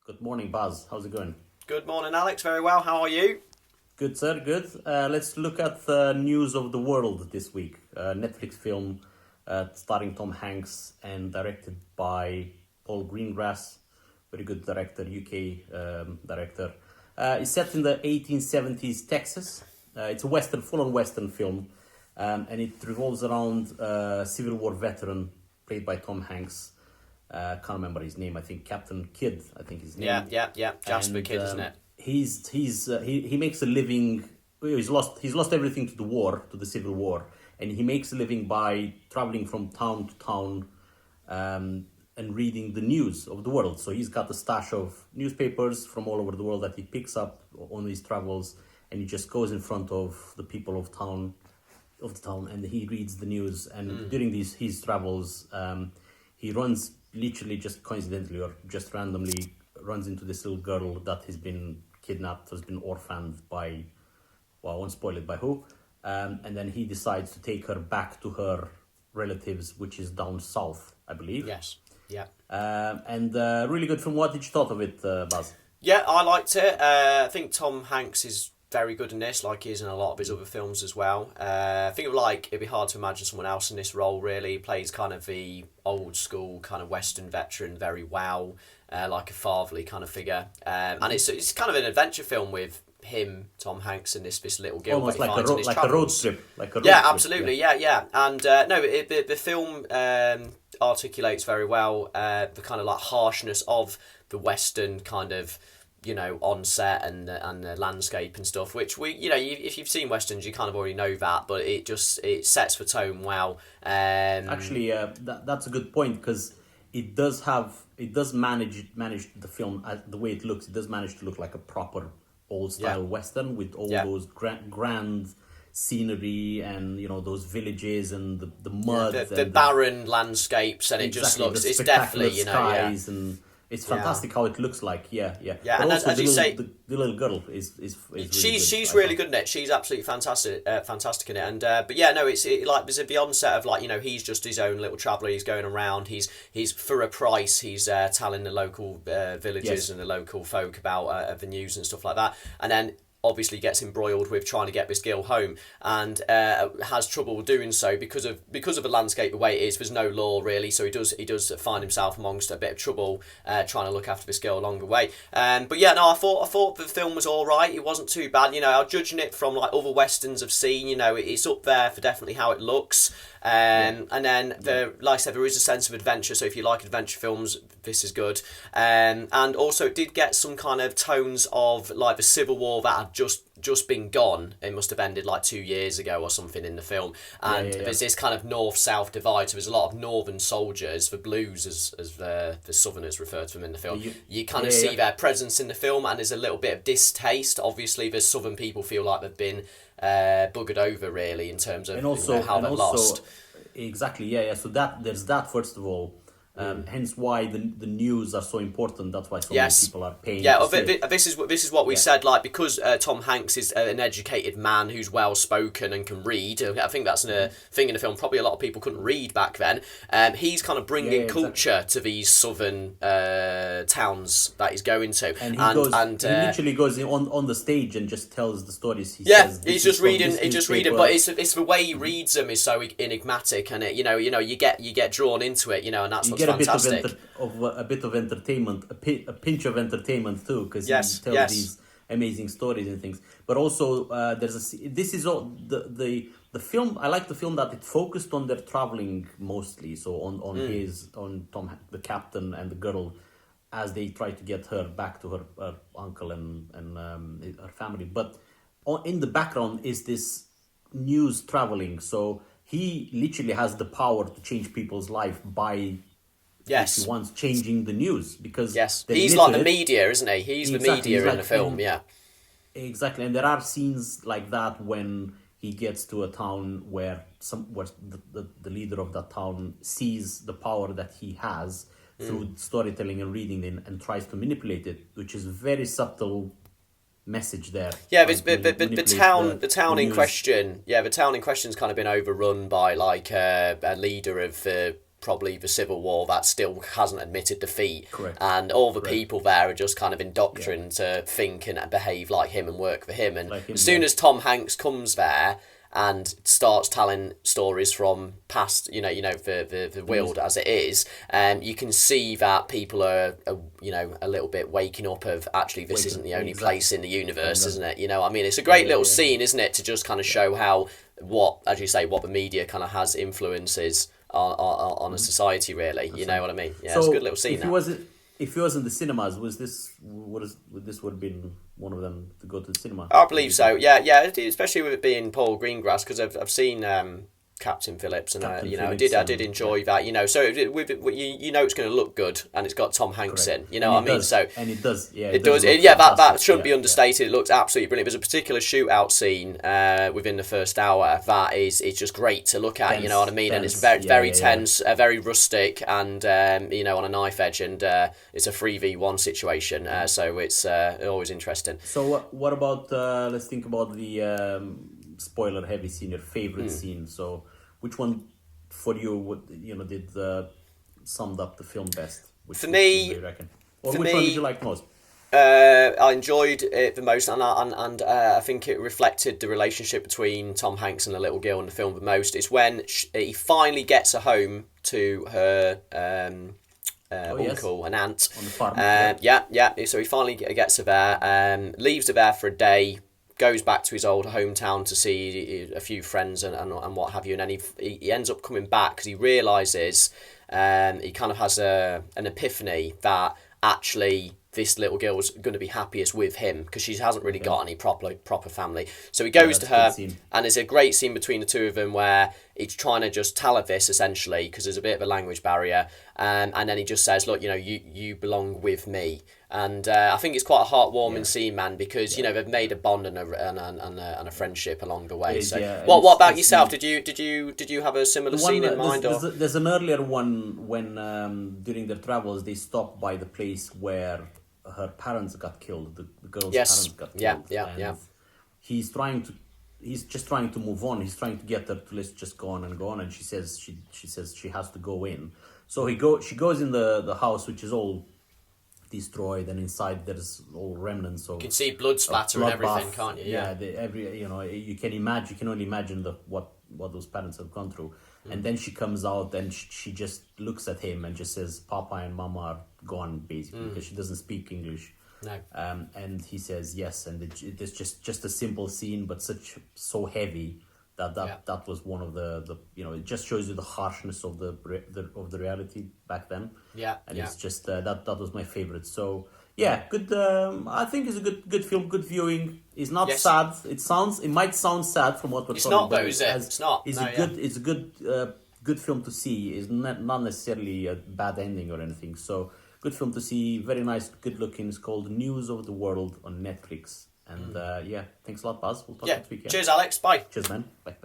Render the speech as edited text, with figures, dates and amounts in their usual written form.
Good morning, Buzz. How's it going? Good morning, Alex. Very well. How are you? Good, sir. Good. Let's look at the news of the world this week. Netflix film starring Tom Hanks and directed by Paul Greengrass, very good director, UK director. It's set in the 1870s Texas. It's a western, full-on western film, and it revolves around a Civil War veteran played by Tom Hanks. Can't remember his name. I think Captain Kidd. I think his name. Yeah. Jasper And, Kidd, isn't it? He makes a living. He's lost everything to the war, to the Civil War, and he makes a living by traveling from town to town, and reading the news of the world. So he's got a stash of newspapers from all over the world that he picks up on his travels, and he just goes in front of the people of the town, and he reads the news. And during his travels, he runs literally just coincidentally or just randomly runs into this little girl that has been kidnapped, has been orphaned by, well, I won't spoil it by who. And then he decides to take her back to her relatives, which is down south, I believe. Yes. Yeah. And really good film. What did you thought of it, Baz? Yeah, I liked it. I think Tom Hanks is very good in this, like he is in a lot of his other films as well. I think it'd be hard to imagine someone else in this role, really. He plays kind of the old school kind of Western veteran very well, like a fatherly kind of figure. And it's kind of an adventure film with him, Tom Hanks, and this little girl. Almost like a road trip. Absolutely, yeah. And the film articulates very well the kind of like harshness of the Western kind of, on-set and the landscape and stuff, which if you've seen Westerns, you kind of already know that, but it sets the tone well. Actually, that's a good point, because it does manage the film, the way it looks. It does manage to look like a proper old style Western with all those grand scenery and those villages and the mud, the barren landscapes, and it just looks, it's definitely skies and it's fantastic how it looks like. Yeah. But and also as you say, the little girl is really she's really good in it. She's absolutely fantastic in it. And but there's a onset of he's just his own little traveller. He's going around. He's for a price. He's telling the local villagers and the local folk about the news and stuff like that. And then obviously gets embroiled with trying to get this girl home, and has trouble doing so because of the landscape the way it is. There's no law really, so he does find himself amongst a bit of trouble trying to look after this girl along the way. I thought the film was all right. It wasn't too bad. I'm judging it from like other westerns I've seen. It's up there for definitely how it looks. And then like I said, there is a sense of adventure. So if you like adventure films, this is good. And also it did get some kind of tones of like the Civil War that had just been gone. It must have ended like 2 years ago or something in the film. And there's this kind of north-south divide. So there's a lot of northern soldiers, the blues as the southerners refer to them in the film. You kind of see their presence in the film, and there's a little bit of distaste. Obviously, the southern people feel like they've been buggered over really in terms of how they're lost. Exactly, So there's that first of all. Hence why the news are so important. That's why so many people are paying. This is what we said. Like, because Tom Hanks is an educated man who's well spoken and can read. I think that's a thing in the film. Probably a lot of people couldn't read back then. He's kind of bringing culture to these southern towns that he's going to. And he literally goes on the stage and just tells the stories. He's just reading. But it's the way he reads them is so enigmatic, and you get drawn into it. And that's what's fantastic. A bit of entertainment, a pinch of entertainment too, because he tells these amazing stories and things. But also, this is all the film. I like the film that it focused on their traveling mostly. So on Tom, the captain, and the girl, as they try to get her back to her uncle and her family. But in the background is this news traveling. So he literally has the power to change people's life by. If he wants changing the news, because he's like the media, isn't he? He's the media in the film, Exactly, and there are scenes like that when he gets to a town where the leader of that town sees the power that he has through storytelling and reading and tries to manipulate it, which is very subtle message there. The town in question, the town in question's kind of been overrun by like a leader of probably the Civil War that still hasn't admitted defeat. Correct. And all the people there are just kind of indoctrined to think and behave like him and work for him. And as soon as Tom Hanks comes there and starts telling stories from past, the world as it is, you can see that people are a little bit waking up of, actually, this isn't the only place in the universe, isn't it? I mean, it's a great little scene, isn't it, to just kind of show how, what the media kind of has influences on a society, really. You know what I mean? Yeah, so it's a good little scene. If he was in the cinemas, would this have been one of them to go to the cinema? I believe so. Yeah, especially with it being Paul Greengrass, because I've seen Captain Phillips, and I did enjoy that. So it's going to look good, and it's got Tom Hanks in. You know what I mean? So and it does. Yeah, it does. That shouldn't be understated. It looks absolutely brilliant. There's a particular shootout scene within the first hour that it's just great to look at. Tense, you know what I mean? Tense. And it's very tense, very rustic, and on a knife edge, and it's a 3v1 situation. So it's always interesting. So what about? Let's think about the spoiler heavy scene. Your favorite scene. So which one for you did summed up the film best? For me, do you reckon? Or which one did you like most? I enjoyed it the most, and I think it reflected the relationship between Tom Hanks and the little girl in the film the most. It's when he finally gets her home to her uncle and aunt on the farm. So he finally gets her there, leaves her there for a day, goes back to his old hometown to see a few friends and what have you, and then he ends up coming back because he realises, he kind of has an epiphany that actually this little girl's going to be happiest with him because she hasn't really got any proper family. So he goes to her, and there's a great scene between the two of them where he's trying to just tell her this, essentially, because there's a bit of a language barrier, and then he just says, look, you belong with me. And I think it's quite a heartwarming scene, man, because they've made a bond and a friendship along the way. So what about yourself? Did you have a similar scene in mind? There's an earlier one when during their travels they stopped by the place where her parents got killed. The girl's parents got killed. Yeah. He's just trying to move on. He's trying to get her to let's just go on, and she says she has to go in. So she goes in the house, which is all destroyed, and inside there's all remnants of, you can see blood splatter and everything, can't you? You can only imagine what those parents have gone through. And then she comes out and she just looks at him and just says Papa and Mama are gone, basically, because she doesn't speak English. No. And he says yes, and it's just a simple scene, but so heavy that was one of the it just shows you the harshness of the reality back then. It's just that was my favorite. So good. I think it's a good film, good viewing. It's not sad. It might sound sad from what we're talking about. It's not, though, is it? It's not. It's a good film to see. It's not necessarily a bad ending or anything. So good film to see. Very nice, good looking. It's called News of the World on Netflix. And thanks a lot, Baz. We'll talk next week. Cheers, Alex. Bye. Cheers, man. Bye.